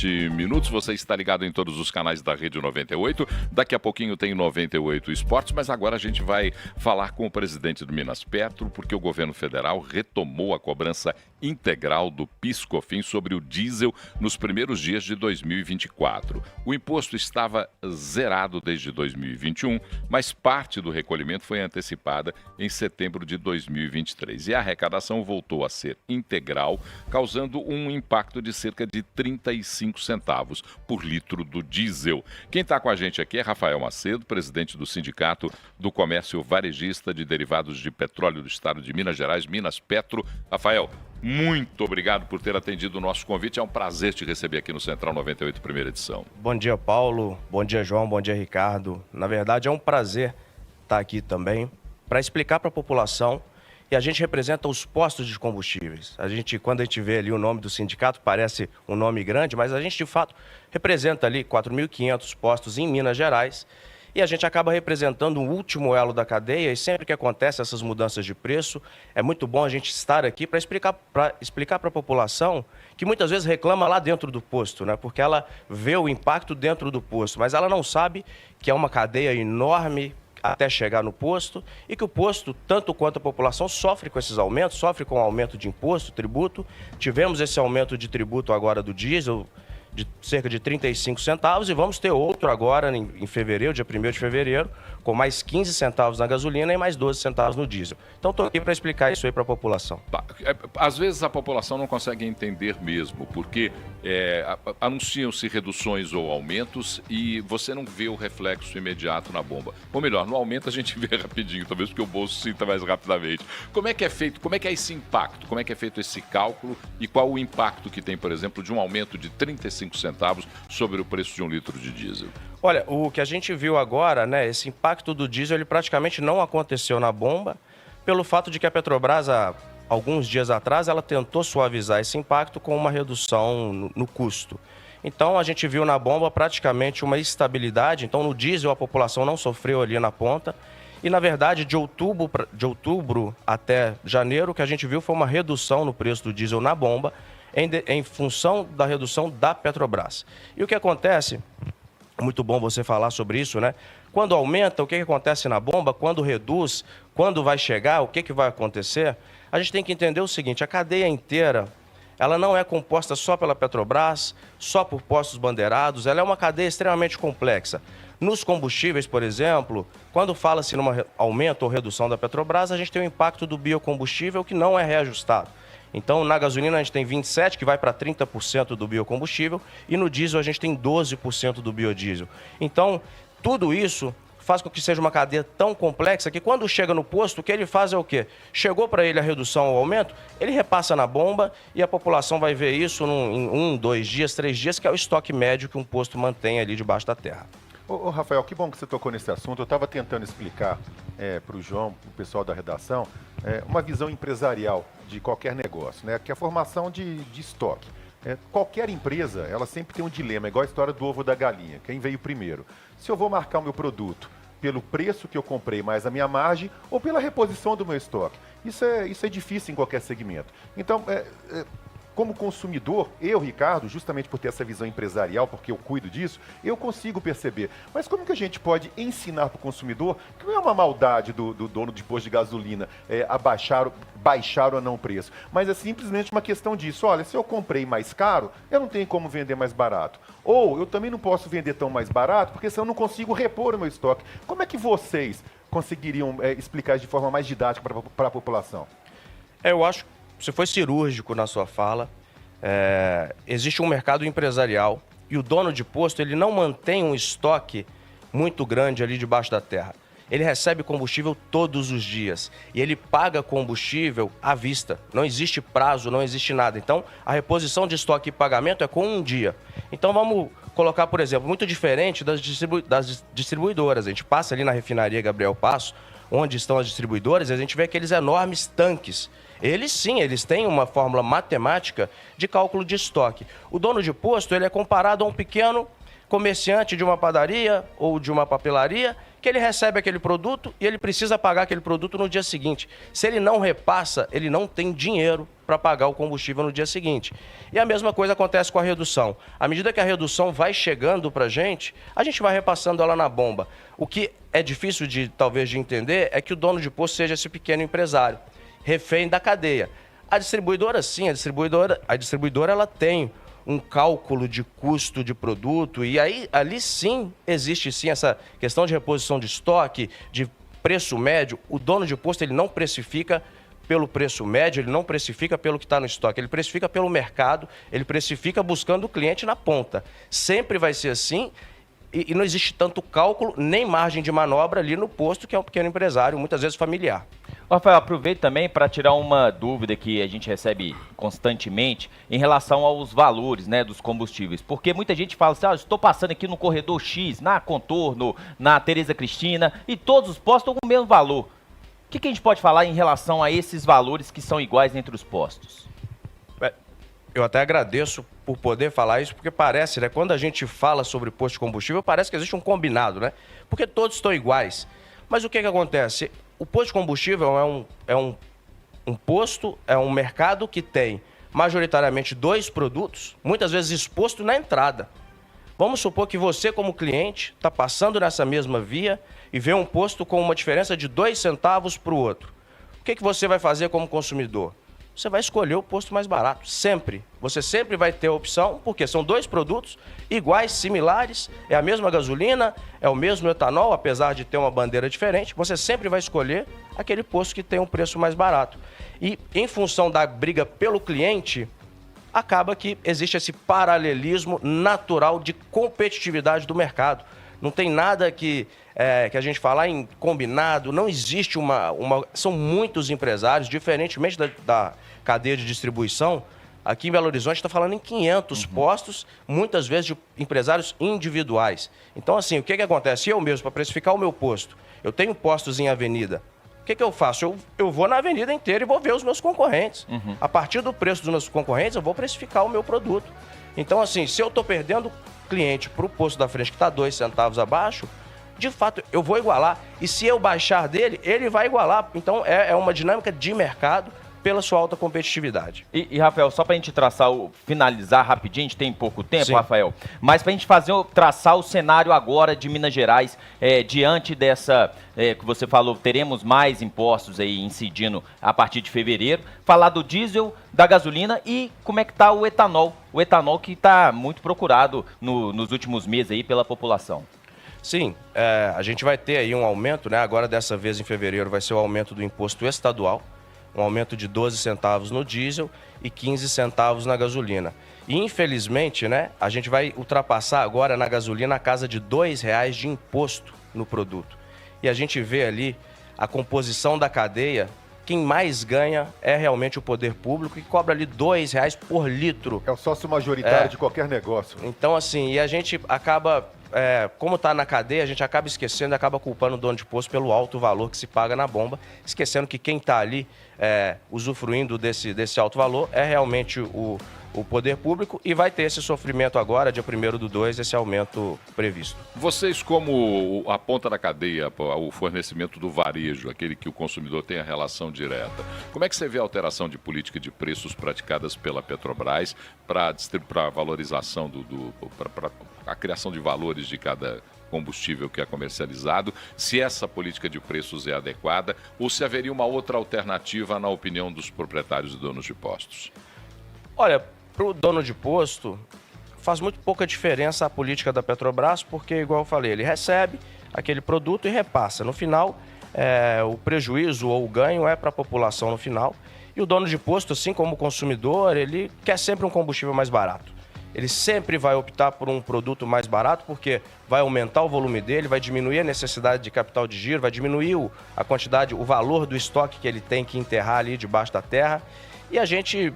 Minutos, você está ligado em todos os canais da Rede 98. Daqui a pouquinho tem 98 Esportes, mas agora a gente vai falar com o presidente do Minaspetro, porque o governo federal retomou a cobrança integral do PIS/COFINS sobre o diesel nos primeiros dias de 2024. O imposto estava zerado desde 2021, mas parte do recolhimento foi antecipada em setembro de 2023. E a arrecadação voltou a ser integral, causando um impacto de cerca de 35 centavos por litro do diesel. Quem está com a gente aqui é Rafael Macedo, presidente do Sindicato do Comércio Varejista de Derivados de Petróleo do Estado de Minas Gerais, Minaspetro. Rafael, muito obrigado por ter atendido o nosso convite. É um prazer te receber aqui no Central 98, primeira edição. Bom dia, Paulo. Bom dia, João. Bom dia, Ricardo. Na verdade, é um prazer estar aqui também para explicar para a população. E a gente representa os postos de combustíveis. Quando a gente vê ali o nome do sindicato, parece um nome grande, mas a gente, de fato, representa ali 4.500 postos em Minas Gerais. E a gente acaba representando o último elo da cadeia. E sempre que acontecem essas mudanças de preço, é muito bom a gente estar aqui para explicar para a população que muitas vezes reclama lá dentro do posto, né? Porque ela vê o impacto dentro do posto, mas ela não sabe que é uma cadeia enorme até chegar no posto, e que o posto, tanto quanto a população, sofre com esses aumentos, sofre com o aumento de imposto, tributo. Tivemos esse aumento de tributo agora do diesel, de cerca de 35 centavos, e vamos ter outro agora em fevereiro, dia 1º de fevereiro, com mais 15 centavos na gasolina e mais 12 centavos no diesel. Então, estou aqui para explicar isso aí para a população. Às vezes a população não consegue entender mesmo, porque anunciam-se reduções ou aumentos e você não vê o reflexo imediato na bomba. Ou melhor, no aumento a gente vê rapidinho, talvez porque o bolso sinta mais rapidamente. Como é que é feito, como é que é esse impacto, como é que é feito esse cálculo e qual o impacto que tem, por exemplo, de um aumento de 35 centavos sobre o preço de um litro de diesel? Olha, o que a gente viu agora, né, esse impacto do diesel, ele praticamente não aconteceu na bomba, pelo fato de que a Petrobras, há alguns dias atrás, ela tentou suavizar esse impacto com uma redução no custo. Então, a gente viu na bomba praticamente uma estabilidade. Então, no diesel, a população não sofreu ali na ponta. E, na verdade, de outubro até janeiro, o que a gente viu foi uma redução no preço do diesel na bomba, em função da redução da Petrobras. E o que acontece, muito bom você falar sobre isso, né? Quando aumenta, o que acontece na bomba? Quando reduz, quando vai chegar, o que vai acontecer? A gente tem que entender o seguinte: a cadeia inteira, ela não é composta só pela Petrobras, só por postos bandeirados, ela é uma cadeia extremamente complexa. Nos combustíveis, por exemplo, quando fala-se num aumento ou redução da Petrobras, a gente tem o impacto do biocombustível que não é reajustado. Então, na gasolina a gente tem 27%, que vai para 30% do biocombustível, e no diesel a gente tem 12% do biodiesel. Então, tudo isso faz com que seja uma cadeia tão complexa que quando chega no posto, o que ele faz é o quê? Chegou para ele a redução ou aumento, ele repassa na bomba e a população vai ver isso em 1, 2 dias, 3 dias, que é o estoque médio que um posto mantém ali debaixo da terra. Ô, Rafael, que bom que você tocou nesse assunto. Eu estava tentando explicar para o João, para o pessoal da redação, uma visão empresarial de qualquer negócio, né? Que é a formação de estoque. Qualquer empresa, ela sempre tem um dilema, igual a história do ovo da galinha, quem veio primeiro. Se eu vou marcar o meu produto pelo preço que eu comprei mais a minha margem ou pela reposição do meu estoque, isso é difícil em qualquer segmento. Então, como consumidor, eu, Ricardo, justamente por ter essa visão empresarial, porque eu cuido disso, eu consigo perceber. Mas como que a gente pode ensinar para o consumidor que não é uma maldade do dono de posto de gasolina baixar ou não o preço, mas é simplesmente uma questão disso. Olha, se eu comprei mais caro, eu não tenho como vender mais barato. Ou eu também não posso vender tão mais barato, porque senão eu não consigo repor o meu estoque. Como é que vocês conseguiriam explicar isso de forma mais didática para a população? Eu acho que você foi cirúrgico na sua fala. Existe um mercado empresarial e o dono de posto, ele não mantém um estoque muito grande ali debaixo da terra. Ele recebe combustível todos os dias e ele paga combustível à vista. Não existe prazo, não existe nada. Então, a reposição de estoque e pagamento é com um dia. Então, vamos colocar, por exemplo, muito diferente das distribuidoras. A gente passa ali na refinaria Gabriel Passo, onde estão as distribuidoras, e a gente vê aqueles enormes tanques. Eles sim, eles têm uma fórmula matemática de cálculo de estoque. O dono de posto, ele é comparado a um pequeno comerciante de uma padaria ou de uma papelaria que ele recebe aquele produto e ele precisa pagar aquele produto no dia seguinte. Se ele não repassa, ele não tem dinheiro para pagar o combustível no dia seguinte. E a mesma coisa acontece com a redução. À medida que a redução vai chegando para a gente vai repassando ela na bomba. O que é difícil talvez de entender é que o dono de posto seja esse pequeno empresário, refém da cadeia. A distribuidora, sim, a distribuidora ela tem um cálculo de custo de produto e aí ali sim existe sim essa questão de reposição de estoque, de preço médio. O dono de posto ele não precifica pelo preço médio, ele não precifica pelo que está no estoque, ele precifica pelo mercado, ele precifica buscando o cliente na ponta. Sempre vai ser assim e não existe tanto cálculo nem margem de manobra ali no posto, que é um pequeno empresário, muitas vezes familiar. Rafael, aproveito também para tirar uma dúvida que a gente recebe constantemente em relação aos valores, né, dos combustíveis. Porque muita gente fala assim, estou passando aqui no corredor X, na Contorno, na Tereza Cristina, e todos os postos estão com o mesmo valor. O que a gente pode falar em relação a esses valores que são iguais entre os postos? Eu até agradeço por poder falar isso, porque parece, né, quando a gente fala sobre posto de combustível, parece que existe um combinado, né? Porque todos estão iguais. Mas o que acontece? O posto de combustível é um posto, é um mercado que tem majoritariamente 2 produtos, muitas vezes exposto na entrada. Vamos supor que você, como cliente, está passando nessa mesma via e vê um posto com uma diferença de 2 centavos para o outro. O que você vai fazer como consumidor? Você vai escolher o posto mais barato, sempre. Você sempre vai ter a opção, porque são 2 produtos iguais, similares, é a mesma gasolina, é o mesmo etanol, apesar de ter uma bandeira diferente, você sempre vai escolher aquele posto que tem um preço mais barato. E em função da briga pelo cliente, acaba que existe esse paralelismo natural de competitividade do mercado. Não tem nada que a gente falar em combinado, não existe são muitos empresários, diferentemente da cadeia de distribuição. Aqui em Belo Horizonte está falando em 500 postos, muitas vezes de empresários individuais. Então, assim, o que acontece? Eu mesmo, para precificar o meu posto, eu tenho postos em avenida. O que eu faço? Eu vou na avenida inteira e vou ver os meus concorrentes. A partir do preço dos meus concorrentes, eu vou precificar o meu produto. Então, assim, se eu estou perdendo cliente para o posto da frente que está 2 centavos abaixo, de fato, eu vou igualar. E se eu baixar dele, ele vai igualar. Então, é uma dinâmica de mercado pela sua alta competitividade. E Rafael, só para a gente finalizar rapidinho, a gente tem pouco tempo, Sim. Rafael, mas para a gente traçar o cenário agora de Minas Gerais, diante dessa, que você falou, teremos mais impostos aí incidindo a partir de fevereiro, falar do diesel, da gasolina e como é que está o etanol que está muito procurado nos últimos meses aí pela população. Sim, a gente vai ter aí um aumento, né? Agora dessa vez em fevereiro vai ser o aumento do imposto estadual, um aumento de 12 centavos no diesel e 15 centavos na gasolina. E infelizmente, né, a gente vai ultrapassar agora na gasolina a casa de R$2 de imposto no produto. E a gente vê ali a composição da cadeia, quem mais ganha é realmente o poder público, que cobra ali R$2 por litro. É o sócio majoritário de qualquer negócio. Então, assim, e a gente acaba, como está na cadeia, a gente acaba esquecendo, acaba culpando o dono de posto pelo alto valor que se paga na bomba, esquecendo que quem está ali usufruindo desse alto valor é realmente o poder público e vai ter esse sofrimento agora, dia 1º/2, esse aumento previsto. Vocês, como a ponta da cadeia, o fornecimento do varejo, aquele que o consumidor tem a relação direta, como é que você vê a alteração de política de preços praticadas pela Petrobras para a valorização, para a criação de valores de cada combustível que é comercializado, se essa política de preços é adequada ou se haveria uma outra alternativa na opinião dos proprietários e donos de postos? Olha, para o dono de posto, faz muito pouca diferença a política da Petrobras, porque, igual eu falei, ele recebe aquele produto e repassa. No final, o prejuízo ou o ganho é para a população no final. E o dono de posto, assim como o consumidor, ele quer sempre um combustível mais barato. Ele sempre vai optar por um produto mais barato, porque vai aumentar o volume dele, vai diminuir a necessidade de capital de giro, vai diminuir a quantidade, o valor do estoque que ele tem que enterrar ali debaixo da terra. E a gente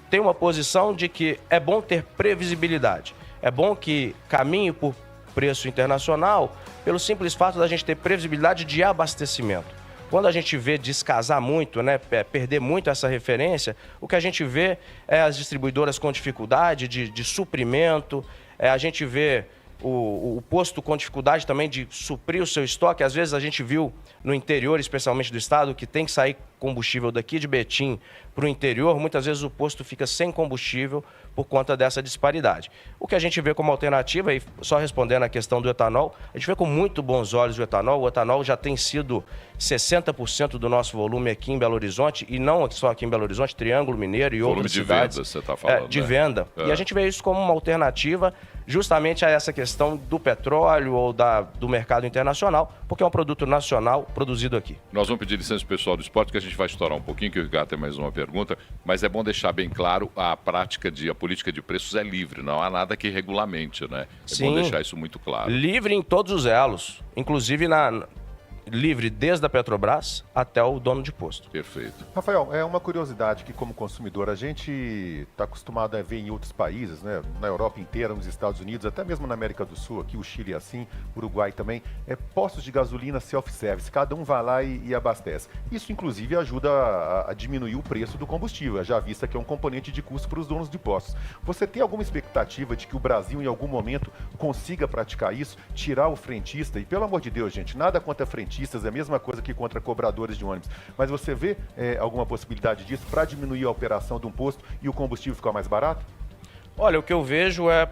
tem uma posição de que é bom ter previsibilidade. É bom que caminhe por preço internacional pelo simples fato da gente ter previsibilidade de abastecimento. Quando a gente vê descasar muito, né, perder muito essa referência, o que a gente vê é as distribuidoras com dificuldade de suprimento, a gente vê o posto com dificuldade também de suprir o seu estoque. Às vezes a gente viu no interior, especialmente do estado, que tem que sair combustível daqui de Betim para o interior. Muitas vezes o posto fica sem combustível por conta dessa disparidade. O que a gente vê como alternativa, e só respondendo a questão do etanol, a gente vê com muito bons olhos o etanol. O etanol já tem sido 60% do nosso volume aqui em Belo Horizonte, e não só aqui em Belo Horizonte, Triângulo Mineiro e outras cidades. Volume de venda, você está falando. De né? venda. E a gente vê isso como uma alternativa justamente a essa questão do petróleo ou do mercado internacional, porque é um produto nacional produzido aqui. Nós vamos pedir licença pro pessoal do esporte, que a gente vai estourar um pouquinho, que o Ricardo tem mais uma pergunta, mas é bom deixar bem claro, a política de preços é livre, não há nada que regulamente, né? É Sim, bom deixar isso muito claro. Livre em todos os elos, inclusive livre desde a Petrobras até o dono de posto. Perfeito. Rafael, é uma curiosidade que, como consumidor, a gente está acostumado a ver em outros países, né? Na Europa inteira, nos Estados Unidos, até mesmo na América do Sul, aqui o Chile é assim, Uruguai também, postos de gasolina self-service, cada um vai lá e abastece. Isso, inclusive, ajuda a diminuir o preço do combustível, já vista que é um componente de custo para os donos de postos. Você tem alguma expectativa de que o Brasil, em algum momento, consiga praticar isso, tirar o frentista? E, pelo amor de Deus, gente, nada contra frentistas, é a mesma coisa que contra cobradores de ônibus. Mas você vê alguma possibilidade disso para diminuir a operação de um posto e o combustível ficar mais barato? Olha, o que eu vejo é,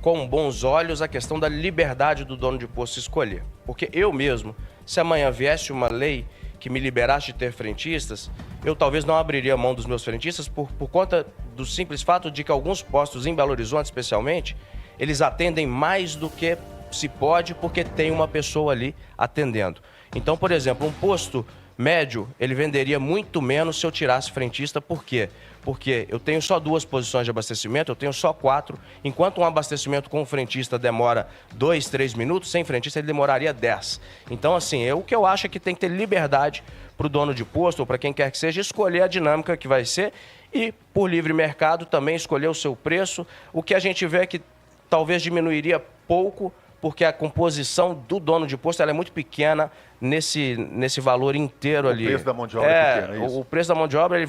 com bons olhos, a questão da liberdade do dono de posto escolher. Porque eu mesmo, se amanhã viesse uma lei que me liberasse de ter frentistas, eu talvez não abriria mão dos meus frentistas por conta do simples fato de que alguns postos, em Belo Horizonte especialmente, eles atendem mais do que se pode, porque tem uma pessoa ali atendendo. Então, por exemplo, um posto médio, ele venderia muito menos se eu tirasse frentista. Por quê? Porque eu tenho só 2 posições de abastecimento, eu tenho só 4, enquanto um abastecimento com frentista demora 2, 3 minutos, sem frentista ele demoraria 10. Então, assim, o que eu acho é que tem que ter liberdade para o dono de posto, ou para quem quer que seja, escolher a dinâmica que vai ser e, por livre mercado, também escolher o seu preço. O que a gente vê é que talvez diminuiria pouco, porque a composição do dono de posto ela é muito pequena nesse valor inteiro ali. O preço da mão de obra é pequeno, é isso? O preço da mão de obra ele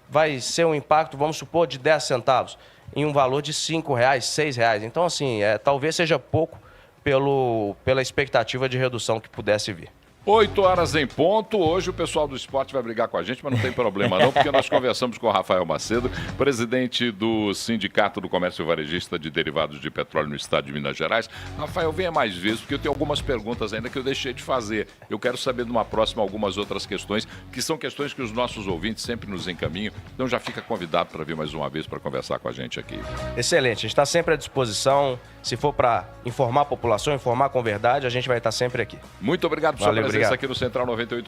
vai ser um impacto, vamos supor, de 10 centavos, em um valor de R$5, R$6. Então, assim, talvez seja pouco pela expectativa de redução que pudesse vir. 8 horas em ponto. Hoje o pessoal do esporte vai brigar com a gente, mas não tem problema não, porque nós conversamos com o Rafael Macedo, presidente do Sindicato do Comércio Varejista de Derivados de Petróleo no estado de Minas Gerais. Rafael, venha mais vezes, porque eu tenho algumas perguntas ainda que eu deixei de fazer. Eu quero saber numa próxima algumas outras questões, que são questões que os nossos ouvintes sempre nos encaminham. Então já fica convidado para vir mais uma vez para conversar com a gente aqui. Excelente, a gente está sempre à disposição. Se for para informar a população, informar com verdade, a gente vai estar sempre aqui. Muito obrigado por sua presença obrigado aqui no Central 98.